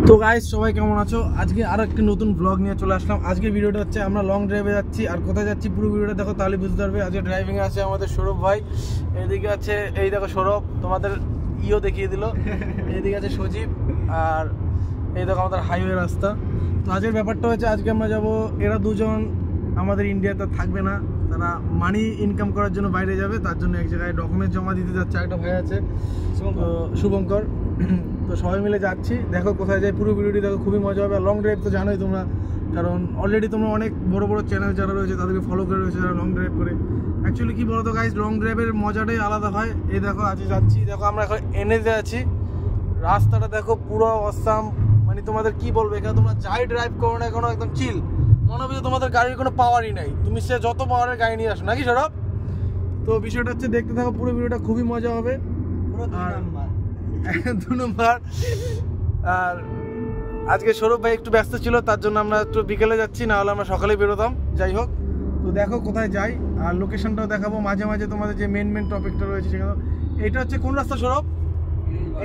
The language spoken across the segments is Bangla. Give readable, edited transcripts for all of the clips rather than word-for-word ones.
তো গাইস সবাই কেমন আছো? আজকে আরো একটি নতুন ব্লগ নিয়ে চলে আসলাম। আজকের ভিডিওটা হচ্ছে আমরা লং ড্রাইভে যাচ্ছি, আর কোথায় যাচ্ছি পুরো ভিডিওটা দেখো তাহলে বুঝতে পারবে। আজকে ড্রাইভিং এ আছে আমাদের সৌরভ ভাই, এইদিকে আছে এই দেখো সৌরভ, তোমাদের দেখিয়ে দিল, এইদিকে আছে সজীব, আর এই দেখো আমাদের হাইওয়ে রাস্তা। তো আজকের ব্যাপারটা হচ্ছে আজকে আমরা যাব, এরা দুজন আমাদের ইন্ডিয়াতে থাকবে না, তারা মানি ইনকাম করার জন্য বাইরে যাবে, তার জন্য এক জায়গায় ডকুমেন্ট জমা দিতে যাচ্ছে। একটা ভাই আছে শুভঙ্কর, তো সবাই মিলে যাচ্ছি। দেখো কোথায় যাই, পুরো ভিডিওটি দেখো, খুবই মজা হবে। আর লং ড্রাইভ তো জানোই তোমরা, কারণ অলরেডি তোমরা অনেক বড় বড় চ্যানেল যারা রয়েছে তাদেরকে ফলো করে রয়েছে যারা লং ড্রাইভ করে। অ্যাকচুয়ালি কি বলতো গাইজ, লং ড্রাইভের মজাটাই আলাদা হয়। এই দেখো আজকে যাচ্ছি, দেখো আমরা এখন এনএসে আছি, রাস্তাটা দেখো পুরো অসাম, মানে তোমাদের কি বলবো, এখানে তোমরা যাই ড্রাইভ করো না কেন একদম চিল, মনে হবে যে তোমাদের গাড়ির কোনো পাওয়ারই নাই, তুমি সে যত পাওয়ারের গাড়ি নিয়ে আসো নাকি সৌরভ। তো বিষয়টা হচ্ছে দেখতে থাকো, পুরো ভিডিওটা খুবই মজা হবে। আর 2 নম্বর, আর আজকে সৌরভ ভাই একটু ব্যস্ত ছিল, তার জন্য আমরা একটু বিকেলে যাচ্ছি, না হলে আমরা সকালেই বেরোতাম। যাই হোক, তো দেখো কোথায় যাই, আর লোকেশনটাও দেখাবো মাঝে মাঝে তোমাদের, যে মেন টপিকটা রয়েছে সেখানে। এটা হচ্ছে কোন রাস্তা সৌরভ?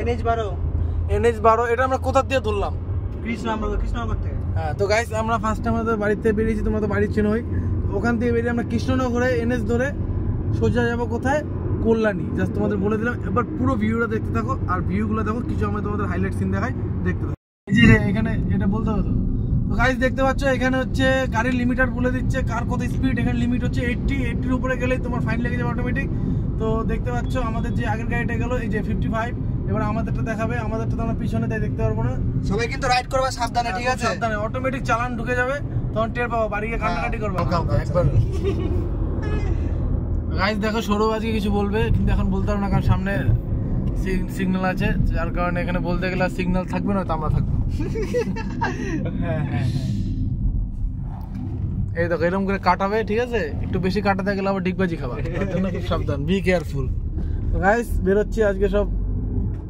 NH12। এটা আমরা কোথা দিয়ে ধরলাম? কৃষ্ণনগর থেকে। হ্যাঁ, তো গাইস আমরা ফার্স্ট আমাদের বাড়িতে বেরিয়েছি, তোমরা তো বাড়ির চেনোই, ওখান থেকে বেরিয়ে আমরা কৃষ্ণনগরে NH ধরে সোজা যাবো কোথায়? কল্যাণী। জাস্ট তোমাদের বলে দিলাম, এবার পুরো ভিউটা দেখতে থাকো, আর ভিউগুলো দেখো, কিছু আমরা তোমাদের হাইলাইট সিন দেখাই, দেখতে থাকো। এই যে এখানে এটা বলতে হতো, তো গাইস দেখতে পাচ্ছ এখানে হচ্ছে গাড়ির লিমিটার বলে দিচ্ছে, কার কত স্পিড। এখানে লিমিট হচ্ছে 80 এর উপরে গেলেই তোমার ফাইন লেগে যাবে অটোমেটিক। তো দেখতে পাচ্ছ আমাদের যে আগের গাড়িটা গেল এই যে 55, এবার আমাদেরটা দেখাবে, আমাদেরটা তো আমরা পিছনে তাই দেখতে পারবো না। সবাই কিন্তু রাইড করবে সাবধানে, ঠিক আছে? সাবধানে, অটোমেটিক চালান ঢুকে যাবে, তখন টের পাবো, বাড়ি গিয়ে কান্নাকাটি করবে একবার। গাইস দেখো সৌরভ আজকে কিছু বলবে, কিন্তু এখন বলতে পারবো না, কারণ সামনে সিগন্যাল আছে, যার কারণে এখানে বলতে গেলে সিগন্যাল থাকবে না, তো আমরা থাকবো। হ্যাঁ, এই দেখো এরকম করে কাটাবে, ঠিক আছে? একটু বেশি কাটাতে গেলে আবার ডিগবাজি খাবার, তার জন্য খুব সাবধান, বি কেয়ারফুল। গাইস বেরোচ্ছি আজকে, সব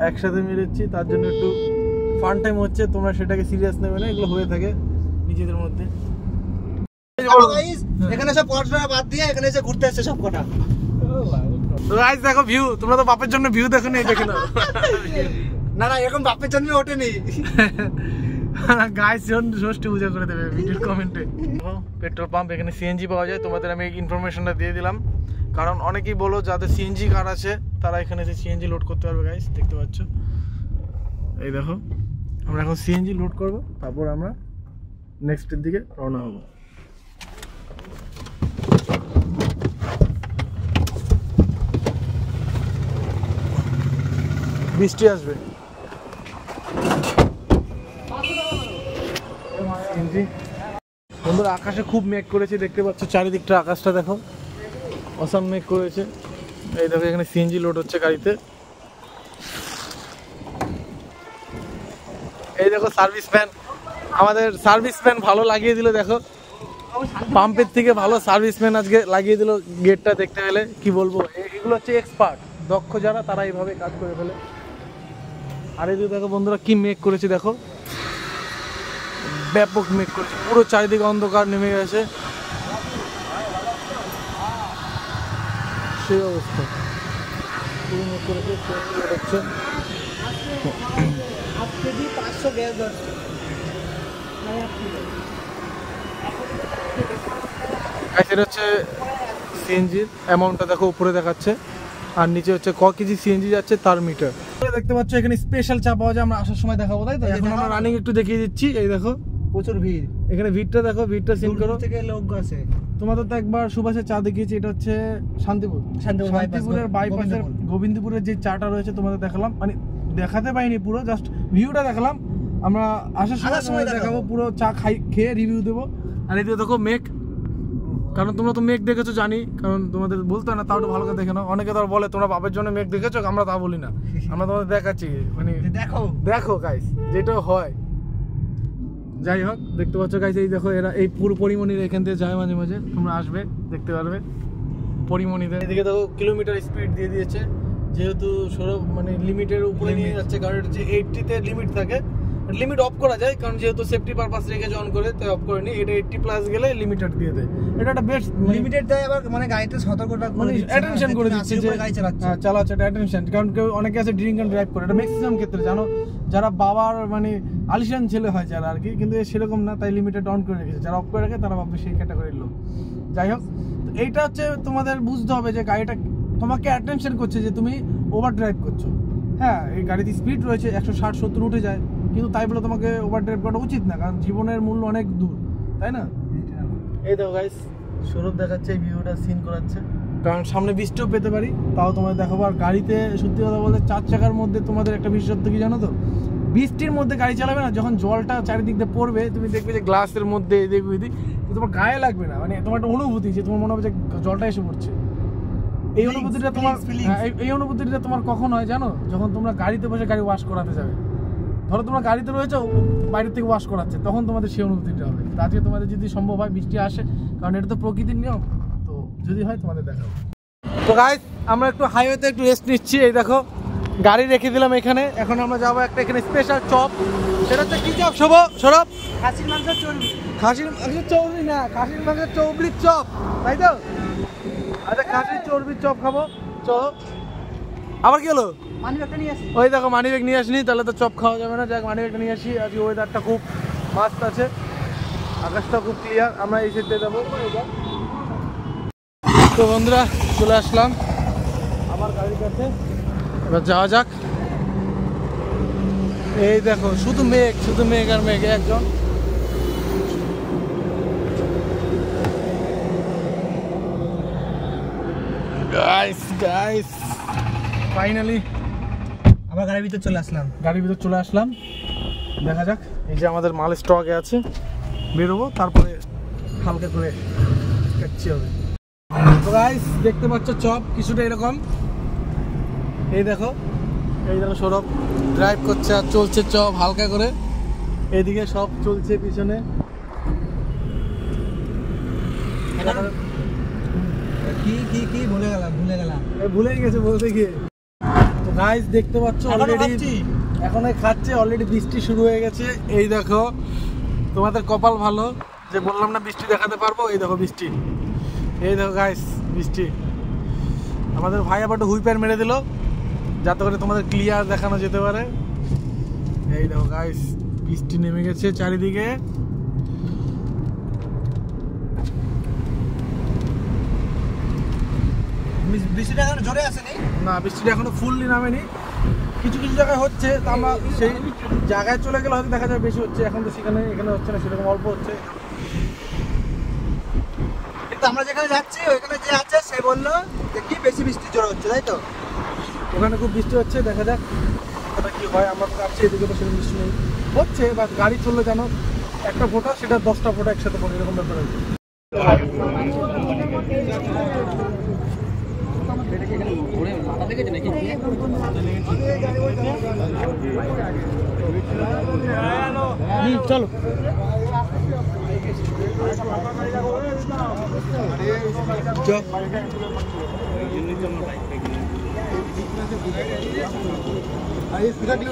একসাথে বেরোচ্ছি, তার জন্য একটু ফান টাইম হচ্ছে, তোমরা সেটাকে সিরিয়াস নেবে না, এগুলো হয়ে থাকে নিজেদের মধ্যে। এখানে সব পড়াশোনা বাদ দিয়ে এখানে এসে ঘুরতে আসছে সব কটা। তো গাইস দেখো ভিউ, তোমরা তো বাপের জন্য ভিউ দেখো নি, দেখে নাও। না এরকম বাপের জন্য ওঠেনি। গাইস ষষ্ঠী পূজা করে দেবে ভিডিওর কমেন্টে। পেট্রোল পাম্প, এখানে সিএনজি পাওয়া যায়, তোমাদের আমি ইনফরমেশনটা দিয়ে দিলাম, কারণ অনেকেই বলো যাদের সিএনজি কার আছে তারা এখানে এসে সিএনজি লোড করতে পারবে। গাইস দেখতে পাচ্ছ, এই দেখো আমরা এখন সিএনজি লোড করব, তারপর আমরা নেক্সটের দিকে রওনা হব। বৃষ্টি আসবে, বন্ধুরা আকাশে খুব মেঘ করেছে, দেখতে পাচ্ছ চারিদিকটা, আকাশটা দেখো অসাম মেঘ করেছে। এই দেখো এখানে সিএনজি লোড হচ্ছে গাড়িতে। এই দেখো সার্ভিসম্যান, আমাদের সার্ভিসম্যান ভালো লাগিয়ে দিল, দেখো পাম্পের থেকে ভালো সার্ভিসম্যান আজকে লাগিয়ে দিল গেটটা। দেখতে গেলে কি বলবো, এগুলো হচ্ছে এক্সপার্ট, দক্ষ যারা তারা এইভাবে কাজ করে ফেলে। আর এই দেখো বন্ধুরা কি মেঘ করেছে, দেখো ব্যাপক মেঘ করেছে, পুরো চারিদিকে অন্ধকার নেমে গেছে, সেই অবস্থা পুরো মেঘ করেছে। এটা হচ্ছে সিএনজির অ্যামাউন্টটা দেখো, উপরে দেখাচ্ছে, আর নিচে হচ্ছে ক কেজি সিএনজি যাচ্ছে তার মিটার। দেখতে পাচ্ছ এখানে স্পেশাল চা পাওয়া যায়, আমরা আসার সময় দেখাবো, তাই তো? এখন আমরা রানিং একটু দেখিয়ে দিচ্ছি। এই দেখো প্রচুর ভিড়, এখানে ভিড়টা দেখো, ভিড়টা সিন করো, থেকে লোক আছে। তোমাদের তো একবার সুভাষের চা দেখিয়েছি, এটা হচ্ছে শান্তিপুরের বাইপাসের গোবিন্দপুরের যে চাটা রয়েছে তোমাদের দেখালাম, মানে দেখাতে পাইনি পুরো, জাস্ট ভিউটা দেখালাম। আমরা আসার সময় দেখাবো, পুরো চা খেয়ে রিভিউ দেবো। আর এই দেখো মেঘ, কারণ তোমরা তো মেঘ দেখেছো জানি, কারণ তোমাদের বলতে হয় না, তাও একটু ভালো করে দেখে নাও। অনেকে তো বলে তোমরা বাপের জন্য মেঘ দেখেছো, আমরা তা বলি না, আমরা তোমাদের দেখাচ্ছি, মানে দেখো গাইস যেটা হয়। যাই হোক দেখতে পাচ্ছ গাইস, এই দেখো এরা এই পুরো পরিমণির এখান থেকে যায় মাঝে মাঝে, তোমরা আসবে দেখতে পারবে পরিমণিদের। এদিকে দেখো কিলোমিটার স্পিড দিয়ে দিয়েছে, যেহেতু সৌরভ মানে লিমিটের উপরে নিয়ে যাচ্ছে গাড়ির, যে 80-তে লিমিট থাকে, লিমিট অফ করা যায়, কারণ যেহেতু সেফটি পারপাস রেখেছে অন করে, তাই অফ করে নি। এটা 80+ গেলে লিমিটেড দিয়ে দেয়। এটা একটা বেস্ট লিমিটেড দেয়, আবার মানে গাড়িতে সতর্কতা করে দিচ্ছে, অ্যাটেনশন করে দিচ্ছে যে গাড়ি চালাচ্ছে। হ্যাঁ চালাচ্ছে, এটা অ্যাটেনশন। কারণ কেউ অনেকে আছে ড্রিঙ্ক অ্যান্ড ড্রাইভ করে, এটা ম্যাক্সিমাম ক্ষেত্রে জানো, যারা বাবার মানে আলিশান ছেলে হয় যারা আর কি, কিন্তু সেরকম না, তাই লিমিটেড অন করে রেখেছে। যারা অফ করে রাখে তারা ভাববে সেই ক্যাটাগরির লোক। যাই হোক, এইটা হচ্ছে তোমাদের বুঝতে হবে যে গাড়িটা তোমাকে অ্যাটেনশন করছে যে তুমি ওভার ড্রাইভ করছো। হ্যাঁ, এই গাড়িতে স্পিড রয়েছে 160-70 উঠে যায়, কিন্তু তাই বলে তোমাকে ওভার ড্রাইভ করা উচিত না, কারণ জীবনের মূল্য অনেক দূর, তাই না? এই দেখো গাইস, সৌরভ দেখাচ্ছে এই ভিউটা সিন করাচ্ছে, কারণ সামনে বৃষ্টিও পেতে পারি, তাও তোমাদের দেখাবো। আর গাড়িতে সত্যি কথা বলতে 4 চাকার মধ্যে তোমাদের একটা বিশেষত্ব কি জানো তো, বৃষ্টির মধ্যে গাড়ি চালাবে না, যখন জলটা চারিদিক দিয়ে পড়বে তুমি দেখবে যে গ্লাসের মধ্যে দেখবে তোমার গায়ে লাগবে না, মানে তোমার একটা অনুভূতি যে তোমার মনে হবে যে জলটা এসে পড়ছে। এই অনুভূতিটা তোমার এই অনুভূতিটা তোমার কখন হয় জানো? যখন তোমরা গাড়িতে বসে গাড়ি ওয়াশ করাতে যাবে। ধরো তোমরা গাড়িতে রয়েছো, বাইরে থেকে ওয়াশ করাচ্ছে, তখন তোমাদের সেই অনুভূতিটা হবে। আজকে তোমাদের যদি সম্ভব হয় বৃষ্টি আসে, কারণ এটা তো প্রকৃতির নিয়ম, তো যদি হয় তোমাদের দেখাবো। তো গাইস, আমরা একটু হাইওয়েতে একটু রেস্ট নিচ্ছি। এই দেখো গাড়ি রেখে দিলাম এখানে, এখন আমরা যাবো একটা এখানে স্পেশাল চপ। সেটা হচ্ছে কি চপ সৌরভ? খাসির মাংসের চর্বি। খাসির মাংসের চর্বি না, খাসির মাংসের চর্বির চপ, তাই তো? আচ্ছা, খাসির চর্বির চপ খাবো, চলো। আবার কি হলো? মানিব্যাগটা নিয়ে আসি। ওই দেখো মানিব্যাগ নিয়ে আসিনি, তাহলে তো চপ খাওয়া যাবে না। যাক, মানিব্যাগটা নিয়ে আসি। আজকে ওয়েদারটা খুব মাস্ত আছে, আকাশটা খুব ক্লিয়ার। আমরা এই সাইডে যাবো। তো বন্ধুরা, চলে আসলাম আমার গাড়ির কাছে, এবার যাওয়া যাক। এই দেখো শুধু মেঘ আর মেঘ। একজন গাইস ফাইনালি আবার গাড়ির ভিতর চলে আসলাম। দেখা যাক, এই যে আমাদের মাল স্টকে আছে, বেরোবো, তারপরে হালকা করে কাচ্ছি হবে। তো গাইস, দেখতে পাচ্ছ চপ কিছুটা এরকম। এই দেখো সৌরভ ড্রাইভ করছে আর চলছে চপ হালকা করে। এদিকে সব চলছে পিছনে। কি ভুলে গেছে বলতে গিয়ে। তো গাইস, দেখতে পাচ্ছ অলরেডি এখন খাচ্ছে, অলরেডি বৃষ্টি শুরু হয়ে গেছে। এই দেখো, তোমাদের কপাল ভালো যে বললাম না বৃষ্টি দেখাতে পারবো। এই দেখো বৃষ্টি, এই দেখো গাইস বৃষ্টি। আমাদের ভাই আবার একটু হুইপার মেরে দিল যাতে করে তোমাদের ক্লিয়ার দেখানো যেতে পারে। এই দেখো গাইস, বৃষ্টি নেমে গেছে চারিদিকে। বৃষ্টিটা এখনো জোরে আসেনি না, বৃষ্টিটা এখনো ফুললি নামেনি, কিছু কিছু জায়গায় হচ্ছে। তা আমরা সেই জায়গায় চলে গেলে হয়তো দেখা যায় বেশি হচ্ছে। এখন তো এখানে হচ্ছে না, সেরকম অল্প হচ্ছে। কিন্তু আমরা যেখানে যাচ্ছি ওইখানে যে আছে সে বললো যে কি বেশি বৃষ্টি জোরে হচ্ছে, তাই তো? ওখানে খুব বৃষ্টি হচ্ছে, দেখা যাক ওটা কি হয়। আমরা তো যাচ্ছি, এদিকে তো সেরকম বৃষ্টি নেই, হচ্ছে বা গাড়ি চললে জানো একটা ফোঁটা সেটা 10টা ফোঁটা একসাথে পড়ে, এরকম ব্যাপার হচ্ছে। চলো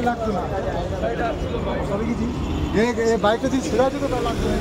লাগতো না বাইকটা যদি ছেড়ে আছে তো তার লাগতো না।